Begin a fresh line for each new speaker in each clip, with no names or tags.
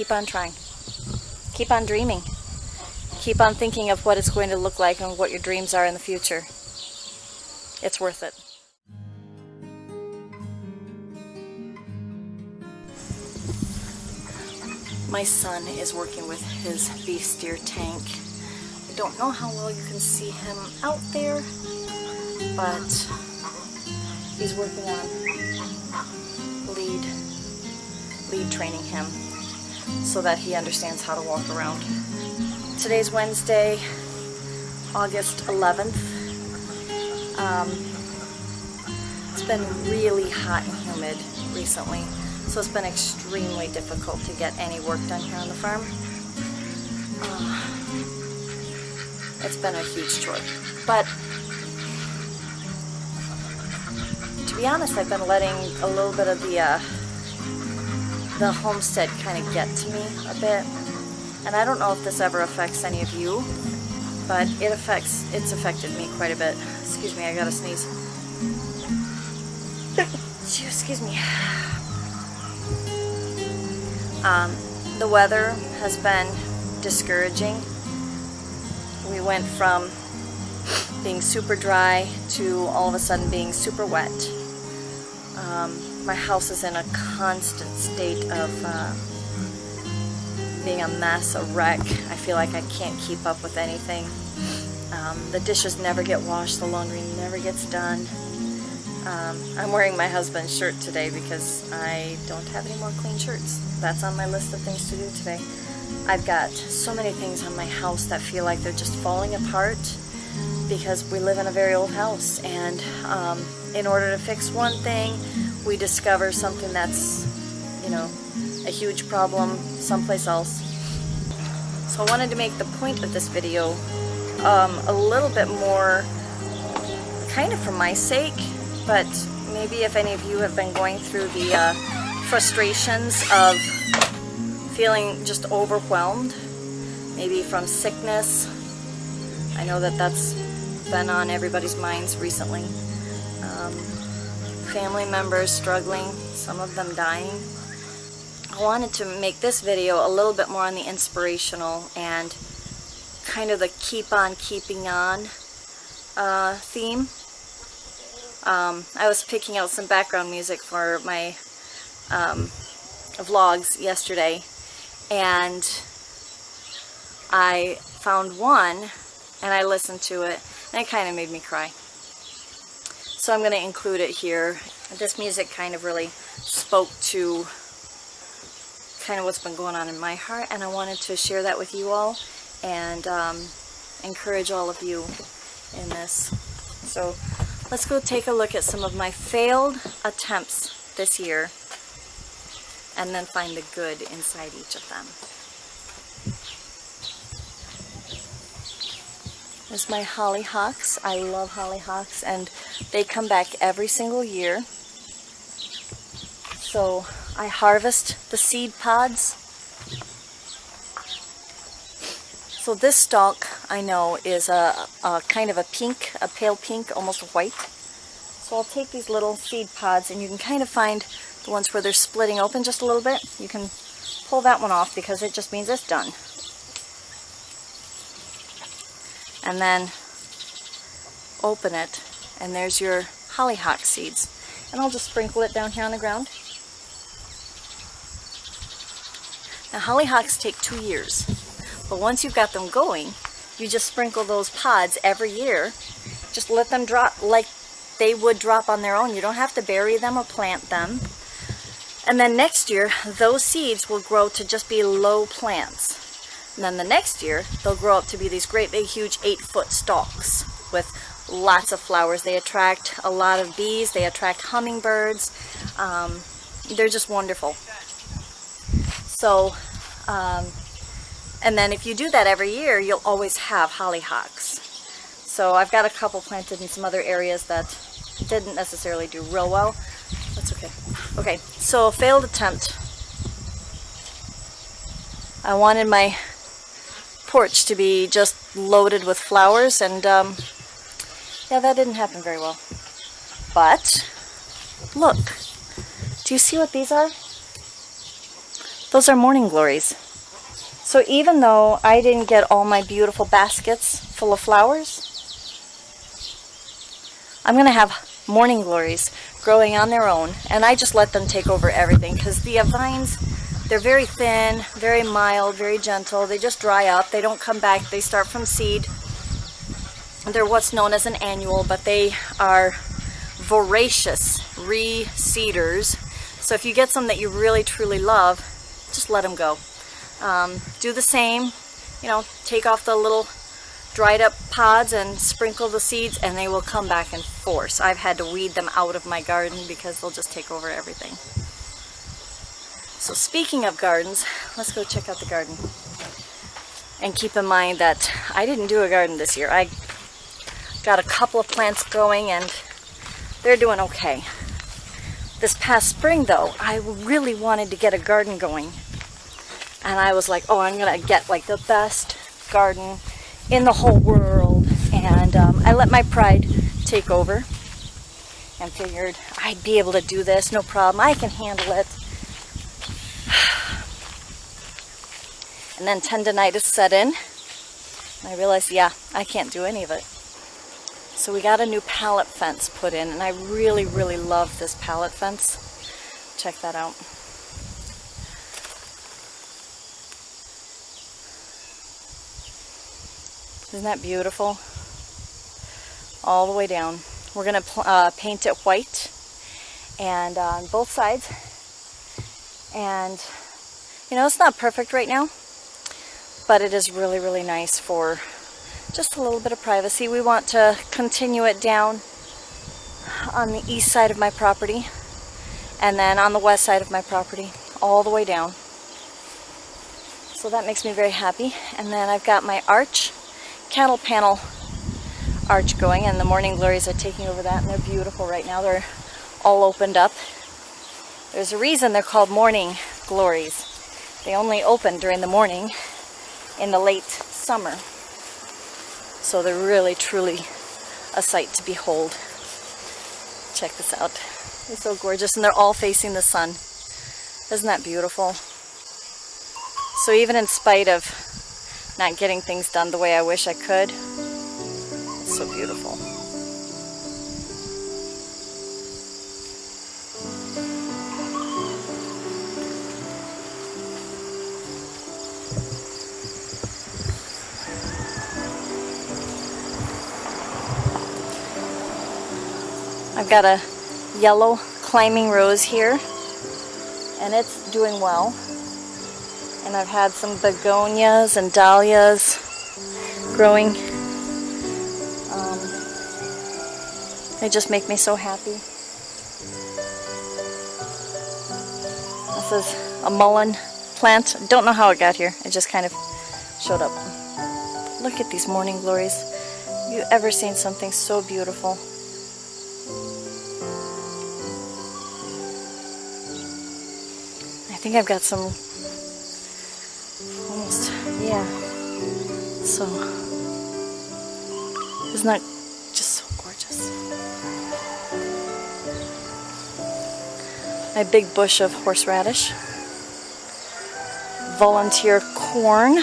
keep on trying. Keep on dreaming. Keep on thinking of what it's going to look like and what your dreams are in the future. It's worth it. My son is working with his beef steer tank. I don't know how well you can see him out there, but he's working on lead training him so that he understands how to walk around. Today's Wednesday, August 11th. It's been really hot and humid recently, so it's been extremely difficult to get any work done here on the farm. It's been a huge chore, but to be honest, I've been letting a little bit of the homestead kind of get to me a bit, and I don't know if this ever affects any of you, but it's affected me quite a bit. Excuse me, I gotta sneeze. Excuse me. The weather has been discouraging. We went from being super dry to all of a sudden being super wet. My house is in a constant state of being a mess, a wreck. I feel like I can't keep up with anything. The dishes never get washed, the laundry never gets done. I'm wearing my husband's shirt today because I don't have any more clean shirts. That's on my list of things to do today. I've got so many things on my house that feel like they're just falling apart because we live in a very old house, and in order to fix one thing, we discover something that's, you know, a huge problem someplace else. So I wanted to make the point of this video a little bit more kind of for my sake, but maybe if any of you have been going through the frustrations of feeling just overwhelmed, maybe from sickness. I know that that's been on everybody's minds recently. Family members struggling, some of them dying. I wanted to make this video a little bit more on the inspirational and kind of the keep on keeping on theme. I was picking out some background music for my vlogs yesterday, and I found one and I listened to it and it kind of made me cry. So I'm going to include it here. This music kind of really spoke to kind of what's been going on in my heart, and I wanted to share that with you all and encourage all of you in this. So let's go take a look at some of my failed attempts this year and then find the good inside each of them. There's my hollyhocks. I love hollyhocks, and they come back every single year. So I harvest the seed pods. So this stalk, I know, is a kind of a pink, a pale pink, almost white. So I'll take these little seed pods, and you can kind of find the ones where they're splitting open just a little bit. You can pull that one off because it just means it's done. And then open it, and there's your hollyhock seeds. And I'll just sprinkle it down here on the ground. Now hollyhocks take 2 years, but once you've got them going, you just sprinkle those pods every year. Just let them drop like they would drop on their own. You don't have to bury them or plant them. And then next year, those seeds will grow to just be low plants. And then the next year, they'll grow up to be these great big huge 8-foot stalks with lots of flowers. They attract a lot of bees, they attract hummingbirds. They're just wonderful. So, and then if you do that every year, you'll always have hollyhocks. So I've got a couple planted in some other areas that didn't necessarily do real well. That's okay. Okay, so failed attempt. I wanted my porch to be just loaded with flowers, and yeah, that didn't happen very well. But look, do you see what these are? Those are morning glories. So even though I didn't get all my beautiful baskets full of flowers, I'm going to have morning glories growing on their own, and I just let them take over everything, because the vines, they're very thin, very mild, very gentle. They just dry up. They don't come back. They start from seed. They're what's known as an annual, but they are voracious reseeders. So if you get some that you really truly love, just let them go. Do the same, take off the little dried up pods and sprinkle the seeds, and they will come back in force. I've had to weed them out of my garden because they'll just take over everything. So speaking of gardens, let's go check out the garden. And keep in mind that I didn't do a garden this year. I got a couple of plants going and they're doing okay. This past spring though, I really wanted to get a garden going. And I was like, oh, I'm gonna get like the best garden in the whole world. And I let my pride take over and figured I'd be able to do this, no problem, I can handle it. And then tendinitis set in. And I realized, yeah, I can't do any of it. So we got a new pallet fence put in, and I really, really love this pallet fence. Check that out. Isn't that beautiful? All the way down. We're going to paint it white, and on both sides. And, it's not perfect right now, but it is really, really nice for just a little bit of privacy. We want to continue it down on the east side of my property, and then on the west side of my property, all the way down. So that makes me very happy. And then I've got my arch, cattle panel arch going, and the morning glories are taking over that, and they're beautiful right now. They're all opened up. There's a reason they're called morning glories. They only open during the morning in the late summer. So they're really, truly a sight to behold. Check this out. They're so gorgeous, and they're all facing the sun. Isn't that beautiful? So even in spite of not getting things done the way I wish I could, it's so beautiful. I've got a yellow climbing rose here, and it's doing well. And I've had some begonias and dahlias growing. They just make me so happy. This is a mullein plant. Don't know how it got here. It just kind of showed up. Look at these morning glories. Have you ever seen something so beautiful? I think I've got some almost, yeah. So, isn't that just so gorgeous? My big bush of horseradish. Volunteer corn.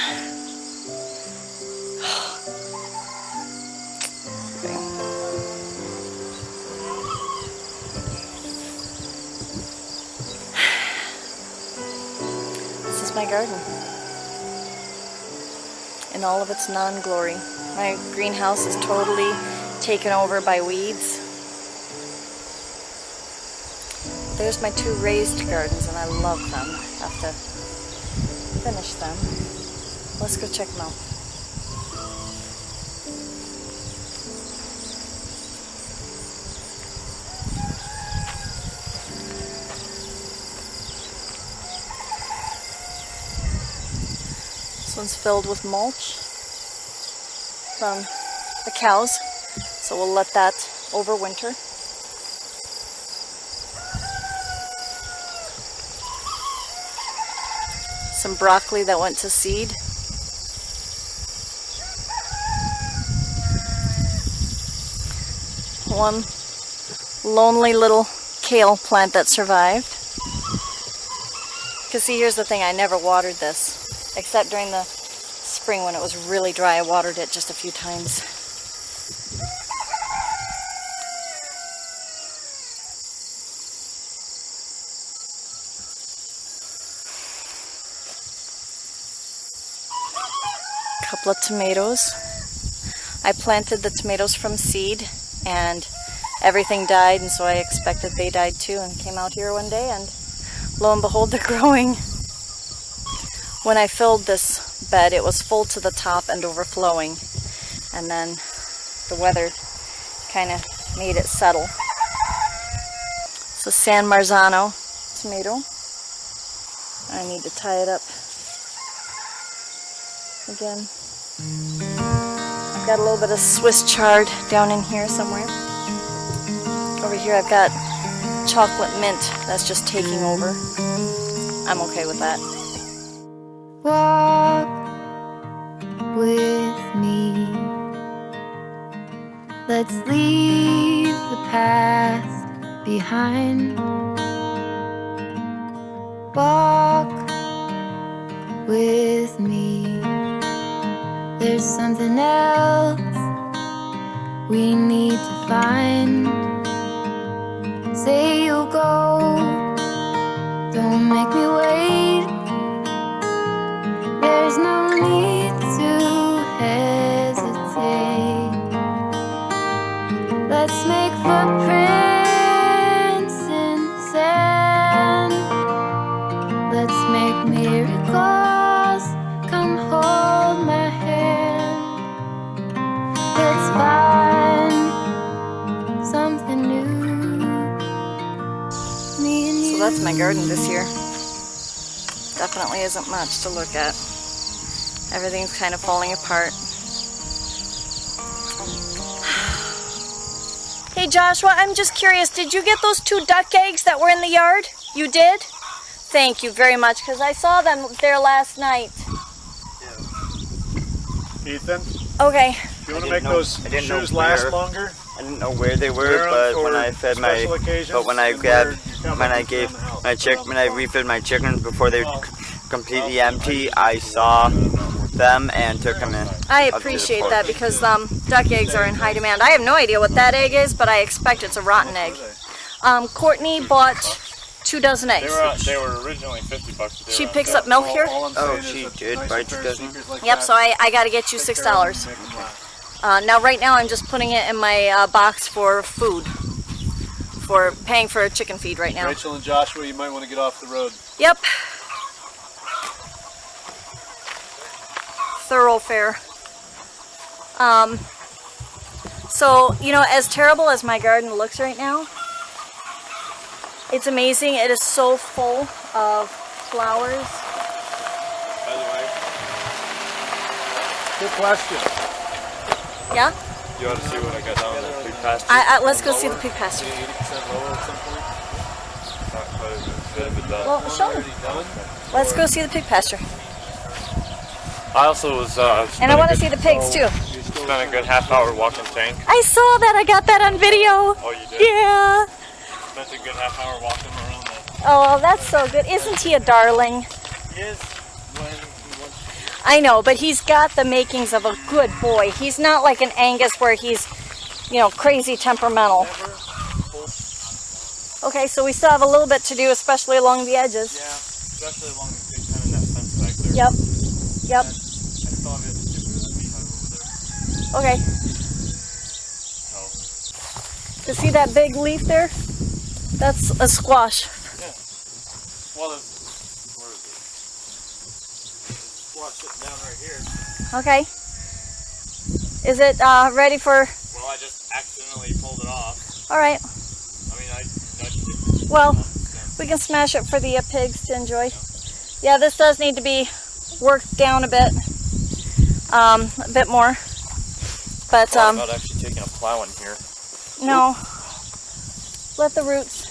My garden in all of its non-glory. My greenhouse is totally taken over by weeds. There's my 2 raised gardens, and I love them. I have to finish them. Let's go check them out. This one's filled with mulch from the cows, so we'll let that overwinter. Some broccoli that went to seed. One lonely little kale plant that survived. Because see, here's the thing, I never watered this, except during the spring when it was really dry. I watered it just a few times. Couple of tomatoes. I planted the tomatoes from seed and everything died, and so I expected they died too, and came out here one day and lo and behold, they're growing. When I filled this bed, it was full to the top and overflowing, and then the weather kind of made it settle. So San Marzano tomato. I need to tie it up again. I've got a little bit of Swiss chard down in here somewhere. Over here I've got chocolate mint that's just taking over. I'm okay with that.
Walk with me. Let's leave the past behind. Walk with me. There's something else we need to find. Say you'll go, don't make me wait. There's no need to hesitate. Let's make footprints in sand. Let's make miracles. Come hold my hand. Let's find something new. Me and you.
So that's my garden this year. Definitely isn't much to look at. Everything's kind of falling apart. Hey Joshua, I'm just curious, did you get those 2 duck eggs that were in the yard? You did? Thank you very much, because I saw them there last night.
Ethan?
Okay.
Do you want to make those shoes last longer?
I didn't know where they were, but when I fed my, when I refilled my chickens before they were completely empty, I saw them and took them in.
I appreciate that, because duck eggs are in high demand. I have no idea what that egg is, but I expect it's a rotten egg. Courtney bought 2 dozen eggs.
They were originally $50.
She picks up milk here?
Oh, she did buy 2 dozen?
Yep, so I got to get you $6. Now right now I'm just putting it in my box for food. For paying for a chicken feed right now.
Rachel and Joshua, you might want to get off the road.
Yep. Thoroughfare. So, you know, as terrible as my garden looks right now, it's amazing. It is so full of flowers.
By the way, good question.
Yeah?
You ought to see what I got down in the pig pasture.
Let's go see the pig pasture.
80% lower at some point.
Well, show me. Let's go see the pig pasture.
I also was.
And I want to see the pigs too.
Spent a good half-hour walking tank.
I saw that. I got that on video.
Oh, you did?
Yeah.
Spent a good half-hour walking around that.
Oh, that's so good. Isn't he a darling?
He is when he wants.
I know, but he's got the makings of a good boy. He's not like an Angus where he's, you know, crazy temperamental. Okay, so we still have a little bit to do, especially along the edges.
Yeah, especially along the big kind of that fence back there.
Yep. Yep.
I still have it to do with that beehive over there.
Okay.
Oh.
To see that big leaf there? That's a squash.
Yeah. Well, where is it? Squash sitting down right here.
Okay. Is it ready for?
Well, I just accidentally pulled it off.
All right.
I mean,
Well, we can smash it for the pigs to enjoy. Yeah, this does need to be worked down a bit more. But
about actually taking a plow in here.
no. Let the roots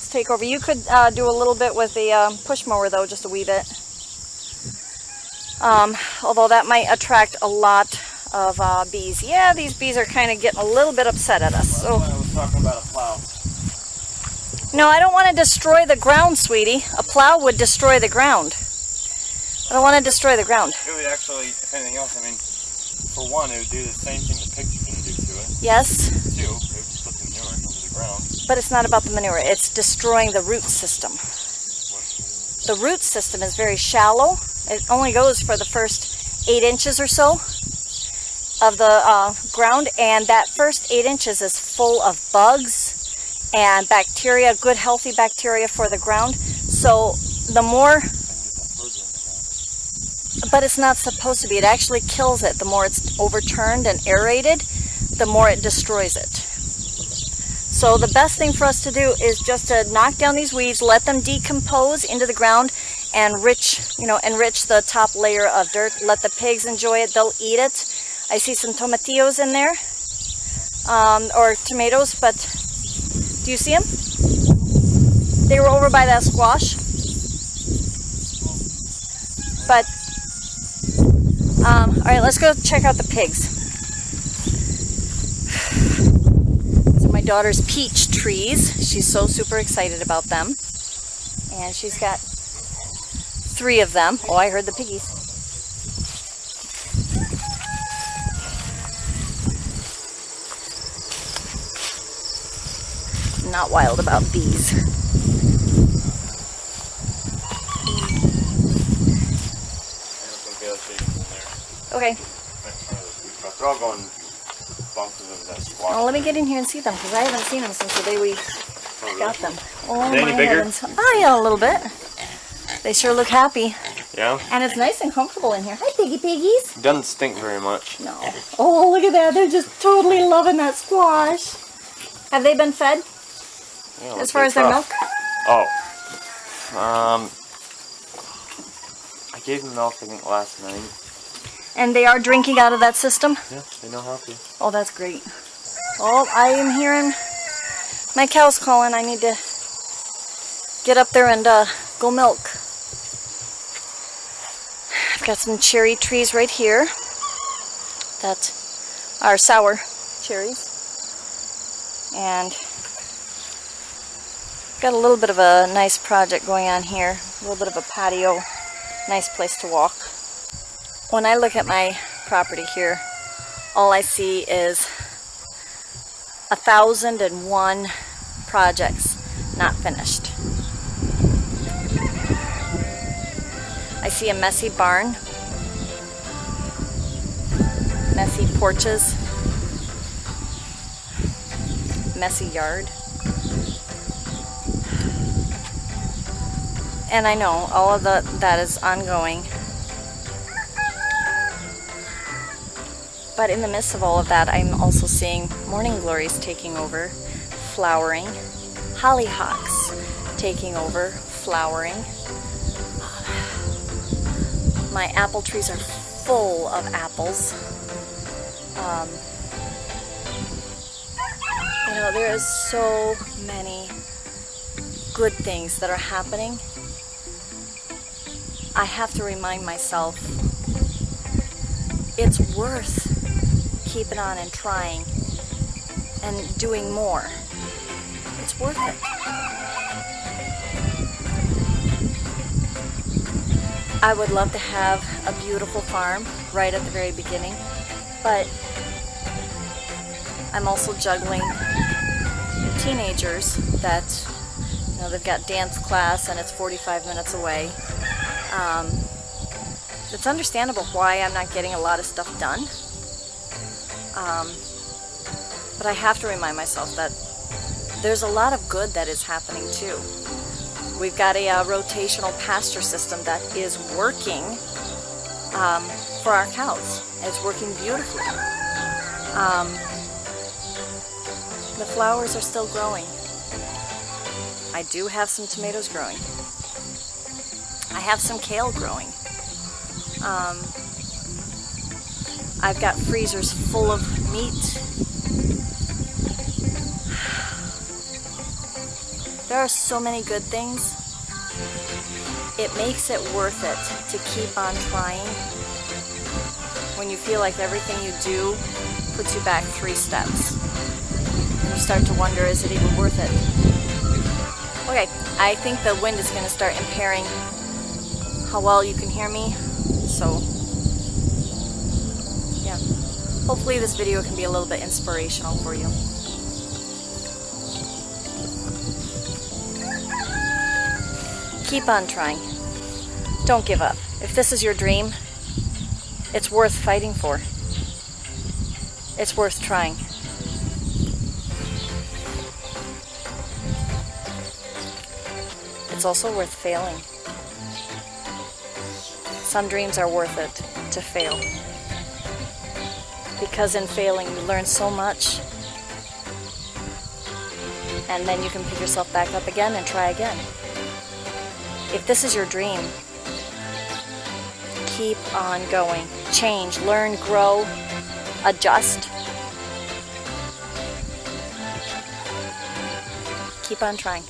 take over. You could do a little bit with the push mower though, just a wee bit. Although that might attract a lot of bees. Yeah, these bees are kind of getting a little bit upset at us. So
I was talking about a plow.
No, I don't want to destroy the ground, sweetie. A plow would destroy the ground. I don't want to destroy the ground.
It would actually, if anything else, I mean, for one, it would do the same thing the pigs are going to do to it.
Yes.
Two, it would put the manure into the ground.
But it's not about the manure. It's destroying the root system. The root system is very shallow. It only goes for the first 8 inches or so of the ground, and that first 8 inches is full of bugs and bacteria, good healthy bacteria for the ground. So the more, but it's not supposed to be. It actually kills it. The more it's overturned and aerated, the more it destroys it. So the best thing for us to do is just to knock down these weeds, let them decompose into the ground, and enrich the top layer of dirt. Let the pigs enjoy it. They'll eat it. I see some tomatillos in there, or tomatoes, but do you see them? They were over by that squash. But, all right, let's go check out the pigs. These are my daughter's peach trees. She's so super excited about them. And she's got 3 of them. Oh, I heard the piggies. Not wild about bees. Okay.
They're all going bonkers over that squash.
Oh, let me get in here and see them, because I haven't seen them since the day we got them. Oh,
Are they any bigger?
heavens. Oh, yeah, a little bit. They sure look happy.
Yeah?
And it's nice and comfortable in here. Hi, piggy piggies.
It doesn't stink very much.
No. Oh, look at that. They're just totally loving that squash. Have they been fed?
Yeah,
As far as their milk?
Oh. I gave them milk, I think, last night.
And they are drinking out of that system?
Yeah, they know how to.
Oh, that's great. Oh, I am hearing my cows calling. I need to get up there and go milk. I've got some cherry trees right here that are sour cherries. And got a little bit of a nice project going on here. A little bit of a patio. Nice place to walk. When I look at my property here, all I see is 1,001 projects not finished. I see a messy barn, messy porches, messy yard. And I know all of that is ongoing. But in the midst of all of that, I'm also seeing morning glories taking over, flowering, hollyhocks taking over, flowering. My apple trees are full of apples. You know, there is so many good things that are happening. I have to remind myself it's worth keeping on and trying and doing more. It's worth it. I would love to have a beautiful farm right at the very beginning, but I'm also juggling teenagers that, you know, they've got dance class and it's 45 minutes away. It's understandable why I'm not getting a lot of stuff done. But I have to remind myself that there's a lot of good that is happening too. We've got a rotational pasture system that is working for our cows. It's working beautifully. The flowers are still growing. I do have some tomatoes growing. I have some kale growing. I've got freezers full of meat. There are so many good things. It makes it worth it to keep on trying when you feel like everything you do puts you back 3 steps. And you start to wonder, is it even worth it? Okay, I think the wind is going to start impairing how well you can hear me, so yeah. Hopefully this video can be a little bit inspirational for you. Keep on trying. Don't give up. If this is your dream, it's worth fighting for. It's worth trying. It's also worth failing. Some dreams are worth it to fail. Because in failing you learn so much. And then you can pick yourself back up again and try again. If this is your dream, keep on going. Change, learn, grow, adjust. Keep on trying.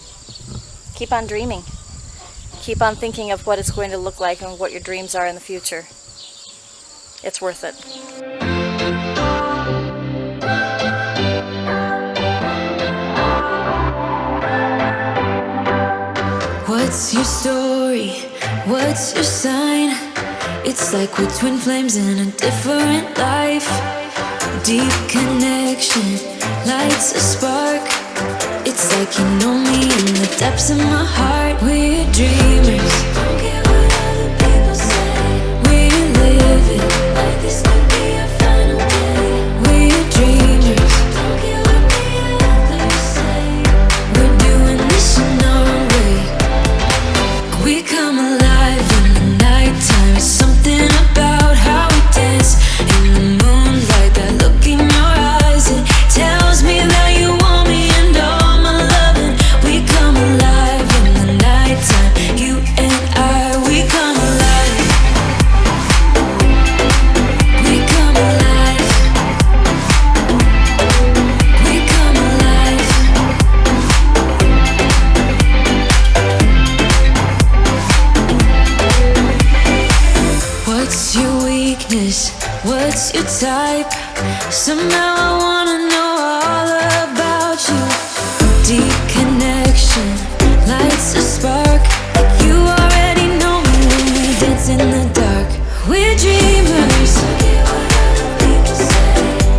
Keep on dreaming. Keep on thinking of what it's going to look like and what your dreams are in the future. It's worth it.
What's your story? What's your sign? It's like we're twin flames in a different life. Deep connection lights a spark. It's like you know me in the depths of my heart. We're dreamers. Don't care what other people say. We're living like this could be our final day. We're dreamers. Don't care what the others say. We're doing this in our own way. We come alive in the nighttime. There's something about how we dance in the moonlight. That look in your eyes, it tells me that you want me and all my loving. We come alive in the nighttime. You and I, we come alive. We come alive. We come alive. What's your weakness? What's your type? Somehow I wanna know all about you. Deep connection lights a spark. You already know me when we dance in the dark. We're dreamers.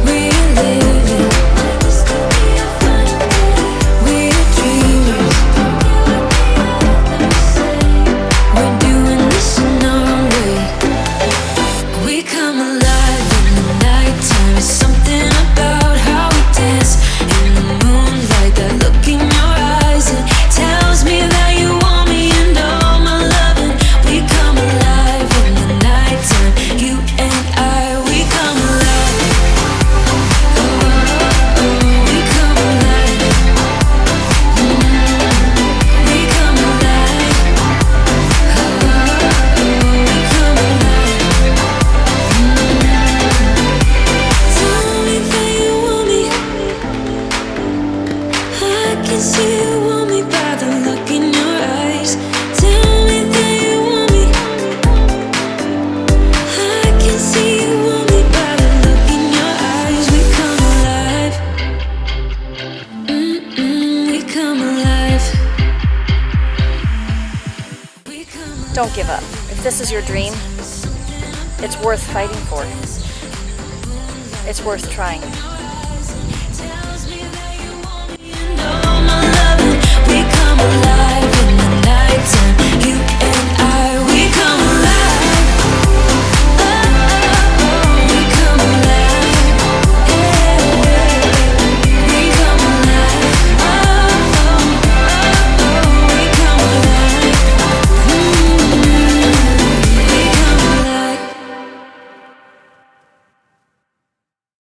We're living like this could be our final day. We're dreamers. We're doing this in our own way. We come alive in the nighttime. There's something about how we dance in the moonlight. That look in your eyes, it tells me that you want me and all my loving. We come alive in the nighttime. You and I, we come alive. Oh, oh, we come alive. We come alive. Oh, we come alive. Tell me that you want me. I can see you want me by the look in your eyes. Tell me that you want me. I can see you want me by the look in your eyes. We come alive. We come alive. We come alive.
Don't give up. If this is your dream, it's worth fighting for. It's worth trying.